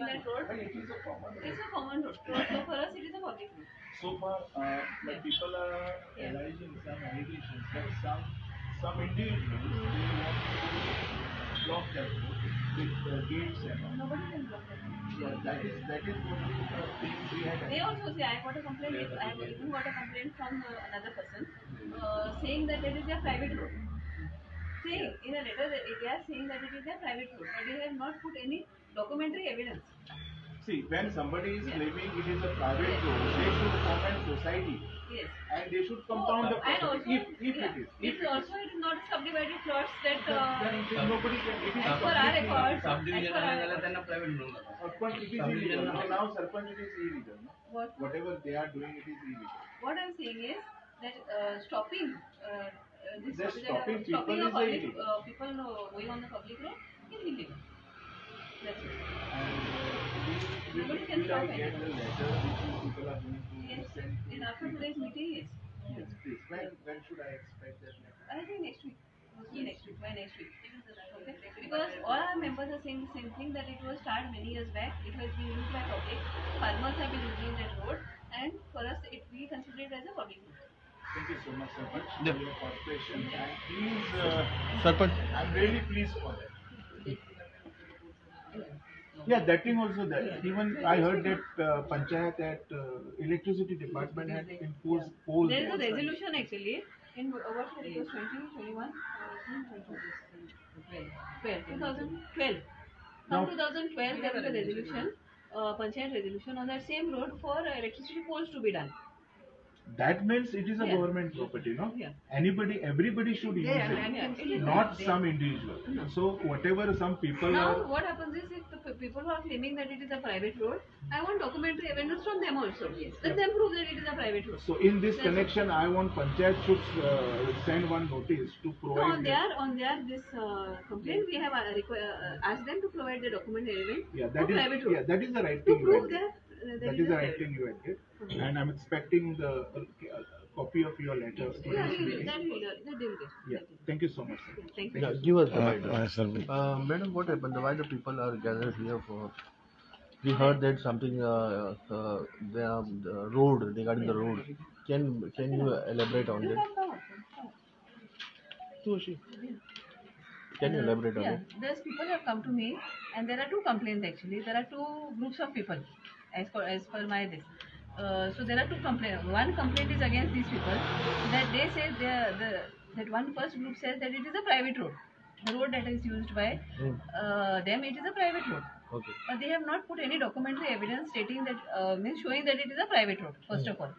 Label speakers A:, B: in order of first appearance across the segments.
A: that road.
B: It is a common road.
A: It's a common road. So for us, it is a public road.
B: So far, people are arising some allegations that some individuals they want to block that road with gates and all.
A: Nobody can block that road.
B: Yeah, that is what we had.
A: They also say, I got a complaint. I have even got a complaint from another person saying that it is their private road. Saying in a letter that they are saying that it is their private road, but they have not put any documentary evidence.
B: See, when somebody is claiming it is a private road, they should comment society.
A: Yes.
B: And they should compound the property. If it is.
A: If also it is not subdivided plots that
B: then nobody can. It is
A: as per our records.
C: Subdivision private road.
B: It is illegal. Now Sarpanch it is illegal. No?
A: What?
B: Whatever they are doing, it is illegal.
A: What I am saying is that stopping
B: stopping people
A: a
B: is
A: public,
B: illegal.
A: people going on the public road is illegal. That's it.
B: And
A: Nobody can
B: will
A: stop
B: I
A: it.
B: get the letter which you people are going to
A: Yes.
B: send to
A: In after today's meeting, yes.
B: Yes, please. When should I expect that letter?
A: I think next week. Mostly next week. By next week. Okay. Because all our members are saying the same thing, that it was started many years back. It has been used by public. Farmers have been using that road, and for us, we consider it as a public road.
B: Thank you so much, Sarpanch,
C: Yeah.
B: for your cooperation. And please,
C: Sarpanch.
B: I'm really pleased for that. Yeah, that thing also there. Even I heard that Panchayat at electricity department had imposed polls.
A: There is a resolution actually in what year it was 2021, 2012.
B: Now-
A: From 2012 there was a resolution, Panchayat resolution on that same road for electricity poles to be done.
B: That means it is a
A: Yeah.
B: government property, no?
A: Yeah.
B: Everybody should use
A: Yeah,
B: it,
A: it is
B: not
A: there.
B: some individual. So whatever some people
A: Now
B: are.
A: what happens is, if the people who are claiming that it is a private road, I want documentary evidence from them also. Let them prove that it is a private road.
B: So in this connection, I want Panchayat should send one notice to
A: So
B: provide.
A: on their this complaint, we have asked them to provide the documentary evidence
B: Yeah,
A: for
B: that is
A: private road.
B: that is the right
A: To
B: thing. you
A: prove
B: had
A: that
B: did.
A: there
B: That
A: is
B: is
A: a
B: the right
A: private
B: thing you had did. And I'm expecting the copy of your letter.
A: road. Yeah, that will get.
B: Yeah. Thank you so much, sir.
A: Thank you.
C: Yeah, give us the madam, what happened? Why the people are gathered here for? We heard that something the road regarding the road. Can you elaborate on
A: You
C: that?
A: can come.
C: Can you elaborate on
A: Yeah,
C: it?
A: those people have come to me, and there are two complaints actually. There are two groups of people, as per my this. So there are two complaints. One complaint is against these people, that they say that one first group says that it is a private road. The road that is used by them, it is a private road.
C: Okay.
A: But they have not put any documentary evidence stating that, means showing that it is a private road, first of all.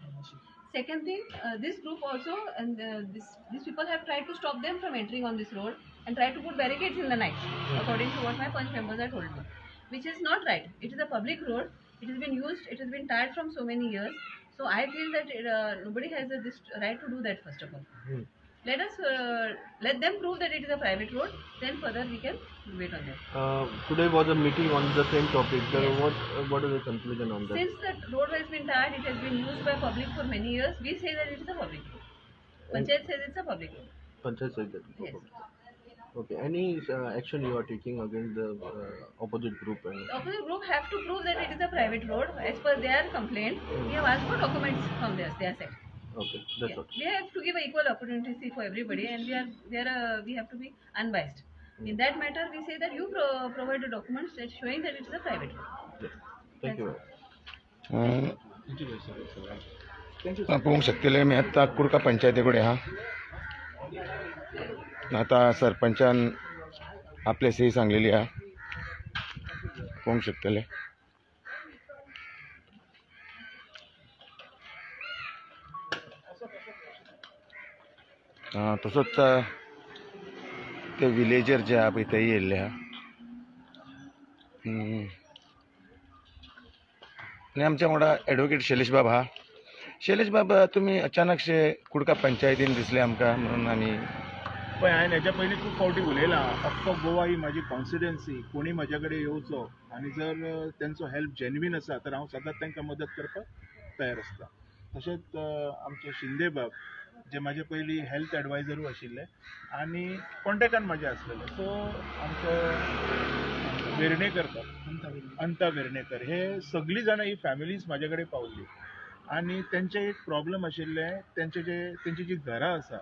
A: Second thing, this group also, and these people have tried to stop them from entering on this road and tried to put barricades in the night, according to what my punch members have told me, which is not right. It is a public road. It has been used. It has been tied from so many years. So I feel that nobody has this right to do that. First of all, let them prove that it is a private road. Then further we can wait on that.
C: Today was a meeting on the same topic.
A: Yes.
C: What is the conclusion on that?
A: Since that road has been tied, it has been used by public for many years. We say that it is a public road. Panchayat says it's a public road.
C: Panchayat said that.
A: Yes.
C: Okay. Any action you are taking against the opposite group?
A: The opposite group have to prove that it is a private road as per their complaint. We have asked for documents from their side.
C: Okay, that's all.
A: We have to give an equal opportunity for everybody, and we have to be unbiased. In that matter, we say that you provide the documents that showing that it is a private road.
C: Yes. Thank you.
D: पाहू शकतले मी आता कुडका पंचायतीकडे हा आता सरपंचान आपले सही सांगलेली हा पाहू शकतले तसंच ते विलेजर जे आप इथे येयल्ले हा आणि आमच्या वांगडा ॲडव्होकेट शैलेश बाब हा शैलेश बाबा तुम्ही अचानकशे कुडका पंचायतीन दिसले आमकां म्हणून आमी
B: पण हांवें हेच्या पयलीं खूब फावटी उलयलां अख्खो गोवा ही म्हाजी कॉन्स्टिट्युएन्सी कोणी म्हजे कडेन येवचो आनी जर तेंचो हेल्प जेन्युइन आसा तर हांव सदांच तांकां मदत करपाक तयार आसता तशेंच आमचे शिंदे बाब जे म्हाजे पयलीं हेल्थ एडवायजरूय आशिल्ले आनी कॉन्टेक्टान म्हाजे आसलेले सो आमचो वेर्णेकर अंता वेर्णेकर हे सगळीं जाणां ही फॅमिलीज म्हाजे कडेन पावल्ली आनी तेंचे एक प्रॉब्लम आशिल्ले तेंची जी घरां आसा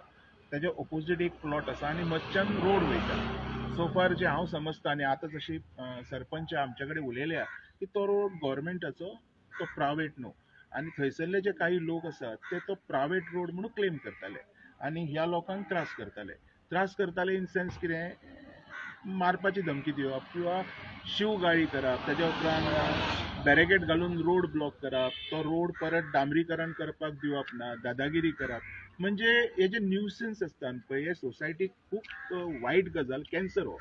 B: तेज्या ऑपोजीट एक प्लॉट आसा आनी मदच्यान रोड वयता सो फार जे हांव समजता आनी आतां जशी सरपंच आमचे कडेन उलयल्या की तो रोड गव्हर्मेंटाचो तो प्रायवेट न्हू आनी थंयसरले जे काही लोक आसात ते तो प्रायवेट रोड म्हणून क्लेम करताले आनी ह्या लोकांक त्रास करताले इन सेन्स कितें मारपाची धमकी दिवप किंवा शिवगाळी करप ताज्या उपरांत बॅरिकेड घालून रोड ब्लॉक करप तो रोड परत डांबरीकरण करपाक दिवप ना दादागिरी करप म्हणजे हे जे न्यूसन्स आसता पळय हे सोसायटीक खूब वायट गजाल कॅन्सर हो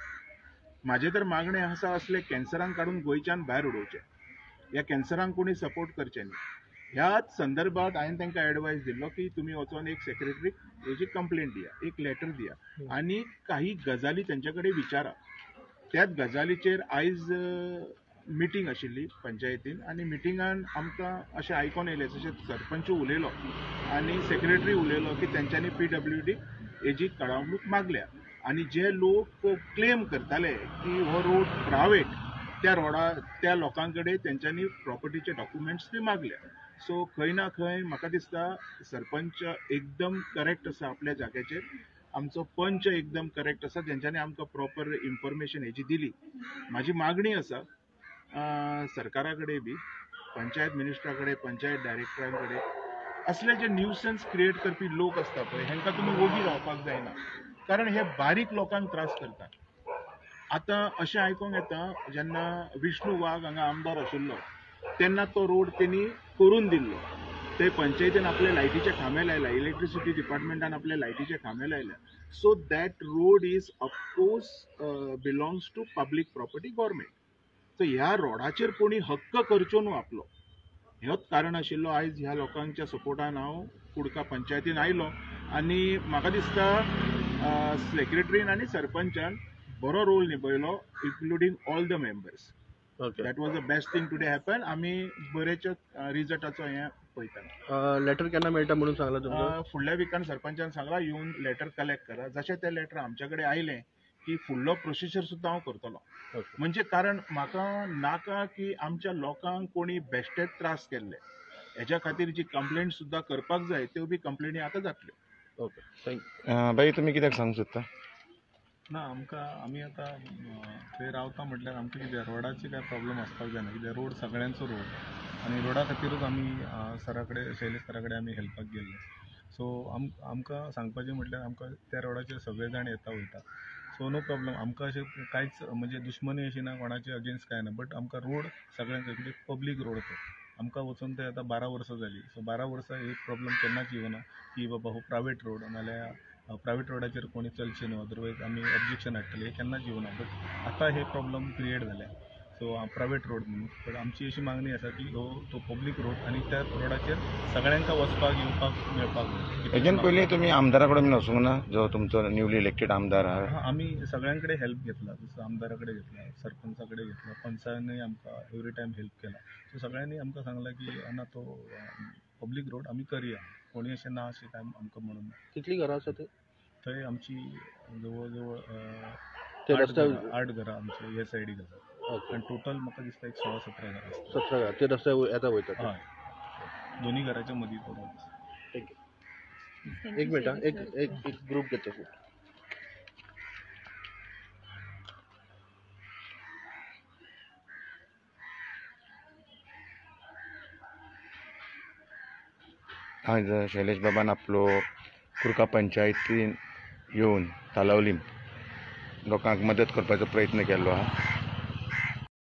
B: म्हाजे तर मागणें आसा असले कॅन्सरांक काडून गोंयच्यान भायर उडोवचे ह्या कॅन्सरांक कोणी सपोर्ट करचे न्ही ह्याच संदर्भात हांवें तांकां एडवायस दिल्लो की तुमी वचून एक सेक्रेटरीक हेची कंप्लेंट दिया एक लेटर दिया आनी काही गजाली तेंचे कडेन विचारा त्याच गजालीचेर आयज मिटींग आशिल्ली पंचायतीन आनी मिटिंगान आमकां अशें आयकोन येयलें जशें सरपंच उलयलो आनी सेक्रेटरी उलयलो की तेंच्यांनी PWD हेजी कळावणूक मागल्या आनी जे लोक क्लेम करताले की हो रोड प्रायवेट त्या लोकां कडेन तेंच्यांनी प्रॉपर्टीचे डॉक्युमेंट्स बी मागल्या सो खंय ना खंय म्हाका दिसता सरपंच एकदम करेक्ट आसा आपल्या जाग्याचेर आमचो पंच एकदम करेक्ट आसा जेंच्यांनी आमकां प्रॉपर इन्फॉर्मेशन हेची दिली म्हाजी मागणी आसा सरकारा कडेन बी पंचायत मिनिस्टरा कडेन पंचायत डायरेक्टरा कडेन असले जे न्यूसन्स क्रिएट करपी लोक आसता पळय हेंकां तुमी वोगी रावपाक जायना कारण हे बारीक लोकांक त्रास करतात आतां अशें आयकूंक येता जेन्ना विष्णू वाघ हांगा आमदार आशिल्लो तेन्ना तो रोड तेणी करून दिल्लो ते पंचायतीन आपले लायटीचे खांबे लायला इलेक्ट्रिसिटी डिपार्टमेंटान आपले लायटीचे खांबे लायल्या so that road is of course belongs to public property government so ह्या रोडाचेर कोणी हक्क करचो न्हू आपलो हेच कारण आशिल्लो आयज ह्या लोकांच्या सपोर्टान हांव कुडका पंचायतीन आयलो आनी म्हाका दिसता सेक्रेटरीन आनी सरपंचान बरो रोल निभयलो including all the members that was the best thing today happen आमी बरेच रिजल्टाचो हें पळयता
C: लेटर केन्ना मेळटा म्हणून सांगला तुमकां
B: फुडल्या विकान सरपंचान सांगला येवन लेटर कलेक्ट करा जशें तें लेटर आमच्या कडेन आयलें की फुडलो प्रोसिजर सुद्दां हांव करतलो म्हणजे कारण म्हाका नाका की आमच्या लोकांक कोणी बेश्टेच त्रास केल्ले हेच्या खातीर जी कंप्लेंट सुद्दां करपाक जाय त्यो बी कंप्लेनी आतां जातल्यो
C: ओके थँक्यू
D: बाई तुमी कित्याक सांगूंक सोदता
E: ना आमी आतां थंय रावता म्हटल्यार आमकां कितें रोडाचे काय प्रॉब्लेम आसपाक जायना कित्याक रोड सगळ्यांचो रोड आनी रोडा खातीरूच आमी सरा कडेन शैलेश सरा कडेन आमी हेल्पाक गेल्ले सो आमकां सांगपाचें म्हटल्यार आमकां त्या रोडाचेर सगळे जाण येता वयता सो नो प्रॉब्लेम आमकां अशें कांयच म्हणजे दुश्मनी अशी ना कोणाचे अगेन्स्ट काय ना बट आमकां रोड सगळ्यांक म्हणजे पब्लीक रोड तो आमकां वचून ते आतां 12 वर्सां जाली सो 12 वर्सां एक प्रॉब्लेम केन्नाच येवना की बाबा हो प्रायवेट रोड नाल्यार प्रायवेट रोडाचेर कोणी चलचे न्हू अदरवायज आमी ऑब्जेक्शन हाडटले हे केन्नाच येवना बट आतां हे प्रॉब्लेम क्रिएट जाल्या सो प्रायवेट रोड म्हणून बट आमची अशी मागणी आसा की हो तो पब्लीक रोड आनी त्या रोडाचेर सगळ्यांका वचपाक येवपाक मेळपाक
D: हेच्यान पयलीं तुमी आमदारा कडेन वचूंक ना जो तुमचो न्यूली इलेक्टेड आमदार आहा
E: आमी सगळ्यां कडेन हेल्प घेतला जसो आमदारा कडेन घेतला सरपंचा कडेन घेतला पंचायतीनय आमकां एवरी टायम हेल्प केला सो सगळ्यांनी आमकां सांगला की ना तो पब्लीक रोड आमी करया कोणी अशें ना अशें काय आमकां म्हणून ना
C: कितली घरां आसा
E: थंय आमची जवळ जवळ
C: ते रस्त्या
E: 8 घरां आमचे हे सायडीक आसा आनी टोटल म्हाका दिसता एक 16-17 घरां आसता
C: 17 घरां ते रस्त्या येता वयतात
E: हय दोनी घराच्या मदीं तो रोड आसा
C: थँक्यू एक मिनट एक ग्रुप घेता
D: आज शैलेश बाबान आपलो कुडका पंचायतीन येवन तालवलीम लोकांक मदत करपाचो प्रयत्न केल्लो आहा